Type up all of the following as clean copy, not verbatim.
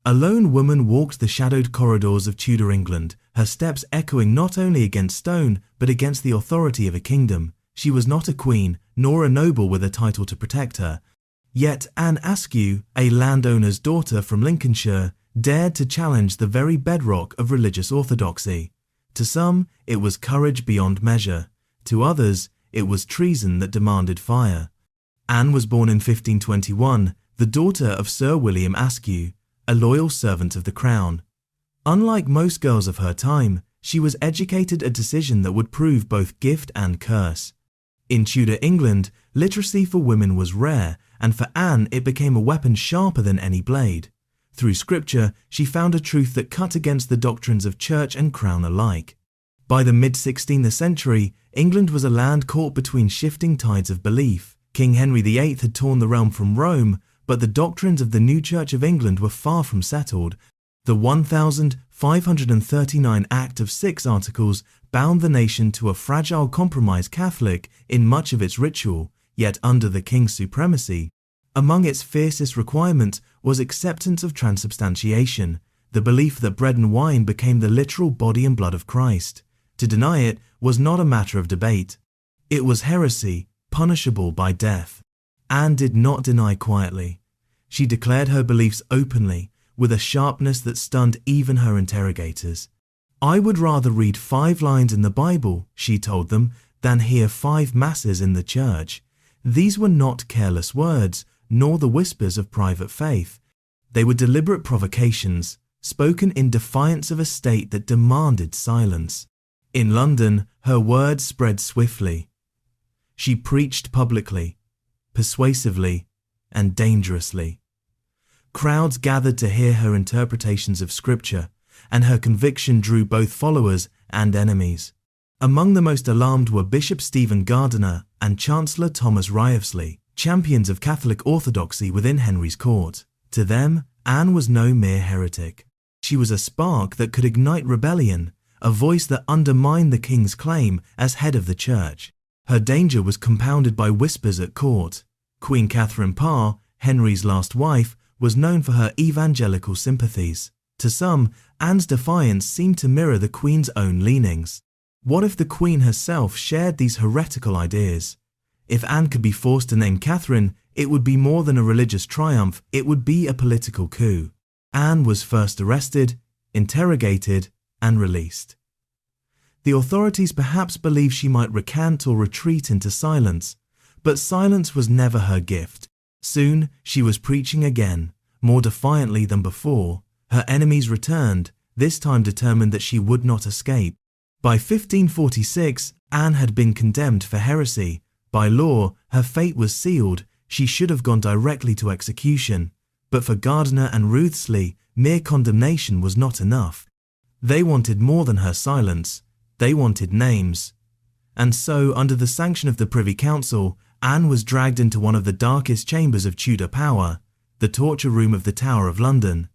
A lone woman walked the shadowed corridors of Tudor England, her steps echoing not only against stone, but against the authority of a kingdom. She was not a queen, nor a noble with a title to protect her. Yet Anne Askew, a landowner's daughter from Lincolnshire, dared to challenge the very bedrock of religious orthodoxy. To some, it was courage beyond measure. To others, it was treason that demanded fire. Anne was born in 1521, the daughter of Sir William Askew, a loyal servant of the crown. Unlike most girls of her time, she was educated a decision that would prove both gift and curse. In Tudor England, literacy for women was rare, and for Anne it became a weapon sharper than any blade. Through scripture, she found a truth that cut against the doctrines of church and crown alike. By the mid-16th century, England was a land caught between shifting tides of belief. King Henry VIII had torn the realm from Rome, but the doctrines of the new Church of England were far from settled. The 1539 Act of 6 Articles bound the nation to a fragile compromise Catholic in much of its ritual, yet under the king's supremacy. Among its fiercest requirements was acceptance of transubstantiation, the belief that bread and wine became the literal body and blood of Christ. To deny it was not a matter of debate. It was heresy, punishable by death. Anne did not deny quietly. She declared her beliefs openly, with a sharpness that stunned even her interrogators. "I would rather read 5 lines in the Bible," she told them, "than hear 5 masses in the church." These were not careless words, nor the whispers of private faith. They were deliberate provocations, spoken in defiance of a state that demanded silence. In London, her words spread swiftly. She preached publicly, persuasively, and dangerously. Crowds gathered to hear her interpretations of scripture, and her conviction drew both followers and enemies. Among the most alarmed were Bishop Stephen Gardiner and Chancellor Thomas Wriothesley, champions of Catholic orthodoxy within Henry's court. To them, Anne was no mere heretic. She was a spark that could ignite rebellion, a voice that undermined the king's claim as head of the church. Her danger was compounded by whispers at court. Queen Catherine Parr, Henry's last wife, was known for her evangelical sympathies. To some, Anne's defiance seemed to mirror the Queen's own leanings. What if the Queen herself shared these heretical ideas? If Anne could be forced to name Catherine, it would be more than a religious triumph, it would be a political coup. Anne was first arrested, interrogated, and released. The authorities perhaps believed she might recant or retreat into silence, but silence was never her gift. Soon, she was preaching again, more defiantly than before. Her enemies returned, this time determined that she would not escape. By 1546, Anne had been condemned for heresy. By law, her fate was sealed. She should have gone directly to execution. But for Gardiner and Wriothesley, mere condemnation was not enough. They wanted more than her silence. They wanted names. And so, under the sanction of the Privy Council, Anne was dragged into one of the darkest chambers of Tudor power, the torture room of the Tower of London.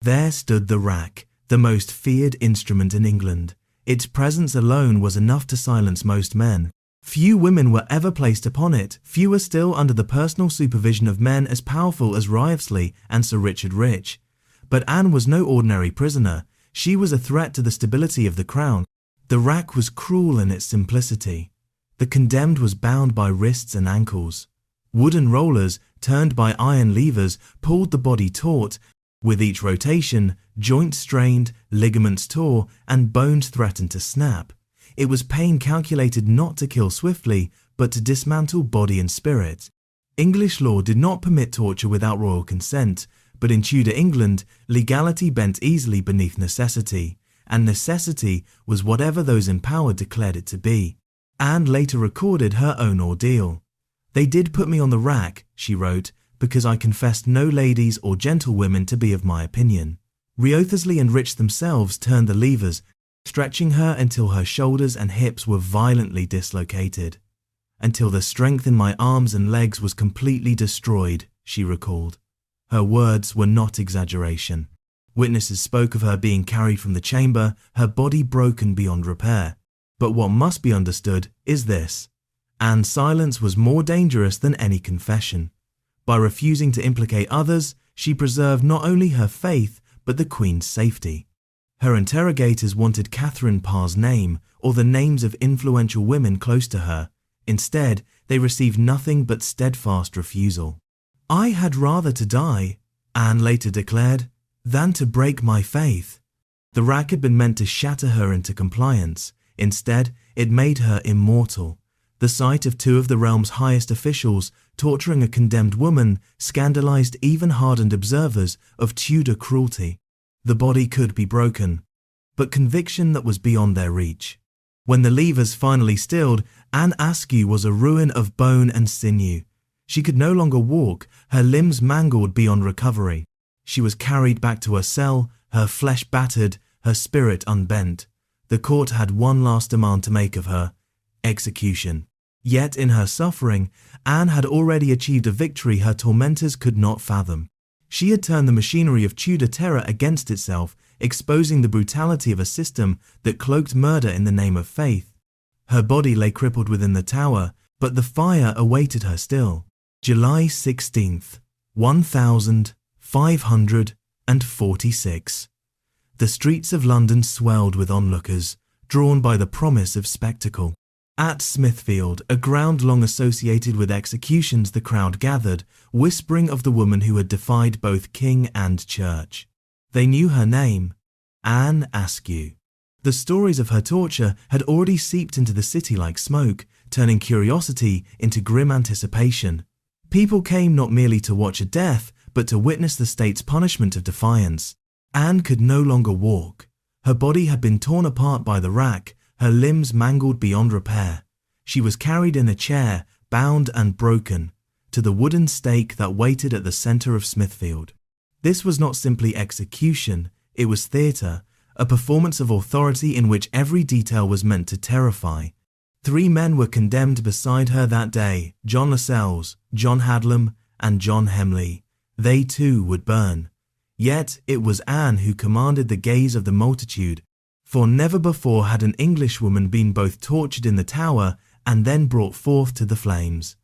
There stood the rack, the most feared instrument in England. Its presence alone was enough to silence most men. Few women were ever placed upon it, fewer still under the personal supervision of men as powerful as Wriothesley and Sir Richard Rich. But Anne was no ordinary prisoner. She was a threat to the stability of the crown. The rack was cruel in its simplicity. The condemned was bound by wrists and ankles. Wooden rollers, turned by iron levers, pulled the body taut. With each rotation, joints strained, ligaments tore, and bones threatened to snap. It was pain calculated not to kill swiftly, but to dismantle body and spirit. English law did not permit torture without royal consent, but in Tudor England, legality bent easily beneath necessity, and necessity was whatever those in power declared it to be. Anne later recorded her own ordeal. "They did put me on the rack," she wrote, "because I confessed no ladies or gentlewomen to be of my opinion." Wriothesley and Rich themselves turned the levers, stretching her until her shoulders and hips were violently dislocated. "Until the strength in my arms and legs was completely destroyed," she recalled. Her words were not exaggeration. Witnesses spoke of her being carried from the chamber, her body broken beyond repair. But what must be understood is this: Anne's silence was more dangerous than any confession. By refusing to implicate others, she preserved not only her faith, but the Queen's safety. Her interrogators wanted Catherine Parr's name or the names of influential women close to her. Instead, they received nothing but steadfast refusal. "I had rather to die," Anne later declared, "than to break my faith." The rack had been meant to shatter her into compliance. Instead, it made her immortal. The sight of two of the realm's highest officials torturing a condemned woman scandalized even hardened observers of Tudor cruelty. The body could be broken, but conviction that was beyond their reach. When the levers finally stilled, Anne Askew was a ruin of bone and sinew. She could no longer walk, her limbs mangled beyond recovery. She was carried back to her cell, her flesh battered, her spirit unbent. The court had one last demand to make of her: execution. Yet in her suffering, Anne had already achieved a victory her tormentors could not fathom. She had turned the machinery of Tudor terror against itself, exposing the brutality of a system that cloaked murder in the name of faith. Her body lay crippled within the tower, but the fire awaited her still. July 16th, 1546. The streets of London swelled with onlookers, drawn by the promise of spectacle. At Smithfield, a ground long associated with executions, the crowd gathered, whispering of the woman who had defied both king and church. They knew her name: Anne Askew. The stories of her torture had already seeped into the city like smoke, turning curiosity into grim anticipation. People came not merely to watch a death, but to witness the state's punishment of defiance. Anne could no longer walk. Her body had been torn apart by the rack, her limbs mangled beyond repair. She was carried in a chair, bound and broken, to the wooden stake that waited at the centre of Smithfield. This was not simply execution, it was theatre, a performance of authority in which every detail was meant to terrify. 3 men were condemned beside her that day: John Lascelles, John Hadlam, and John Hemley. They too would burn. Yet it was Anne who commanded the gaze of the multitude, for never before had an Englishwoman been both tortured in the tower and then brought forth to the flames.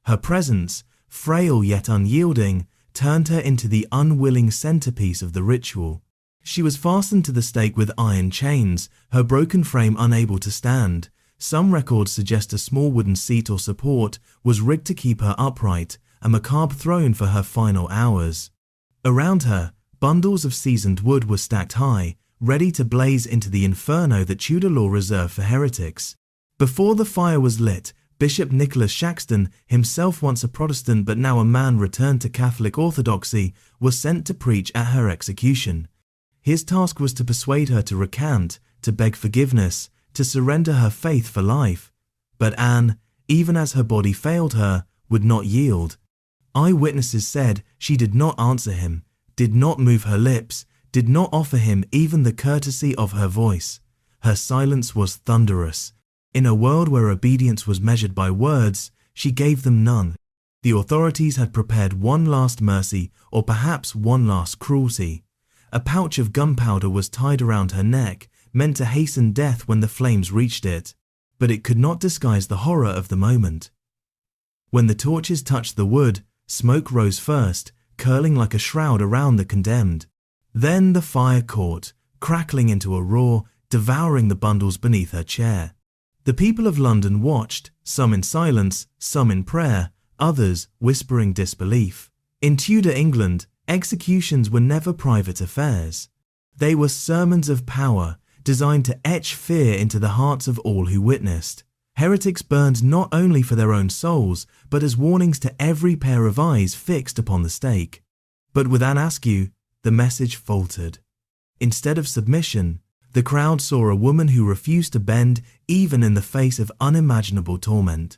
Her presence, frail yet unyielding, turned her into the unwilling centerpiece of the ritual. She was fastened to the stake with iron chains, her broken frame unable to stand. Some records suggest a small wooden seat or support was rigged to keep her upright, a macabre throne for her final hours. Around her, bundles of seasoned wood were stacked high, ready to blaze into the inferno that Tudor law reserved for heretics. Before the fire was lit, Bishop Nicholas Shaxton, himself once a Protestant but now a man returned to Catholic orthodoxy, was sent to preach at her execution. His task was to persuade her to recant, to beg forgiveness, to surrender her faith for life. But Anne, even as her body failed her, would not yield. Eyewitnesses said she did not answer him, did not move her lips, did not offer him even the courtesy of her voice. Her silence was thunderous. In a world where obedience was measured by words, she gave them none. The authorities had prepared one last mercy, or perhaps one last cruelty. A pouch of gunpowder was tied around her neck, meant to hasten death when the flames reached it. But it could not disguise the horror of the moment. When the torches touched the wood, smoke rose first, curling like a shroud around the condemned. Then the fire caught, crackling into a roar, devouring the bundles beneath her chair. The people of London watched, some in silence, some in prayer, others whispering disbelief. In Tudor England, executions were never private affairs. They were sermons of power, designed to etch fear into the hearts of all who witnessed. Heretics burned not only for their own souls, but as warnings to every pair of eyes fixed upon the stake. But with Anne Askew, the message faltered. Instead of submission, the crowd saw a woman who refused to bend even in the face of unimaginable torment.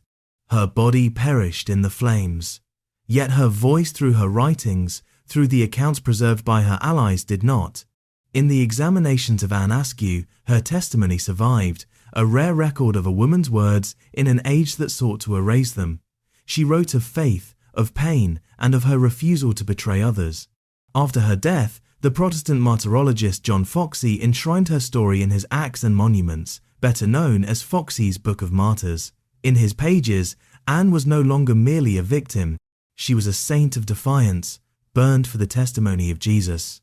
Her body perished in the flames. Yet her voice, through her writings, through the accounts preserved by her allies, did not. In the examinations of Anne Askew, her testimony survived, a rare record of a woman's words in an age that sought to erase them. She wrote of faith, of pain, and of her refusal to betray others. After her death, the Protestant martyrologist John Foxy enshrined her story in his Acts and Monuments, better known as Foxy's Book of Martyrs. In his pages, Anne was no longer merely a victim. She was a saint of defiance, burned for the testimony of Jesus.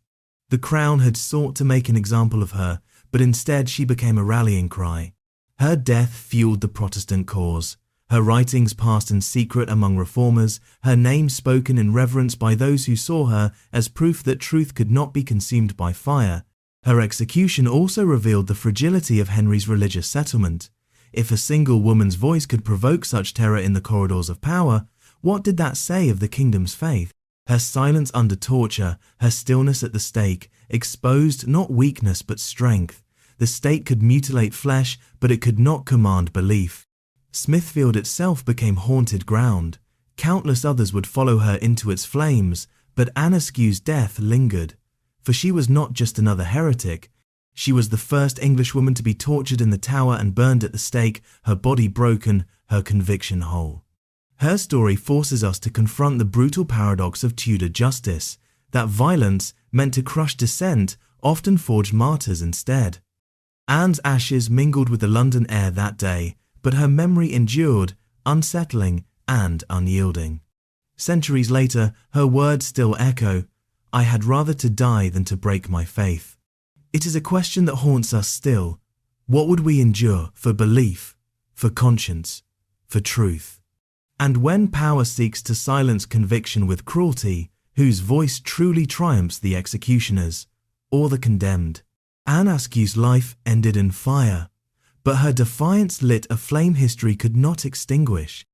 The Crown had sought to make an example of her, but instead she became a rallying cry. Her death fueled the Protestant cause. Her writings passed in secret among reformers, her name spoken in reverence by those who saw her as proof that truth could not be consumed by fire. Her execution also revealed the fragility of Henry's religious settlement. If a single woman's voice could provoke such terror in the corridors of power, what did that say of the kingdom's faith? Her silence under torture, her stillness at the stake, exposed not weakness but strength. The state could mutilate flesh, but it could not command belief. Smithfield itself became haunted ground. Countless others would follow her into its flames, but Anne Askew's death lingered. For she was not just another heretic. She was the first Englishwoman to be tortured in the Tower and burned at the stake, her body broken, her conviction whole. Her story forces us to confront the brutal paradox of Tudor justice, that violence, meant to crush dissent, often forged martyrs instead. Anne's ashes mingled with the London air that day, but her memory endured, unsettling and unyielding. Centuries later, her words still echo, "I had rather to die than to break my faith." It is a question that haunts us still. What would we endure for belief, for conscience, for truth? And when power seeks to silence conviction with cruelty, whose voice truly triumphs, the executioners or the condemned? Anne Askew's life ended in fire, but her defiance lit a flame history could not extinguish.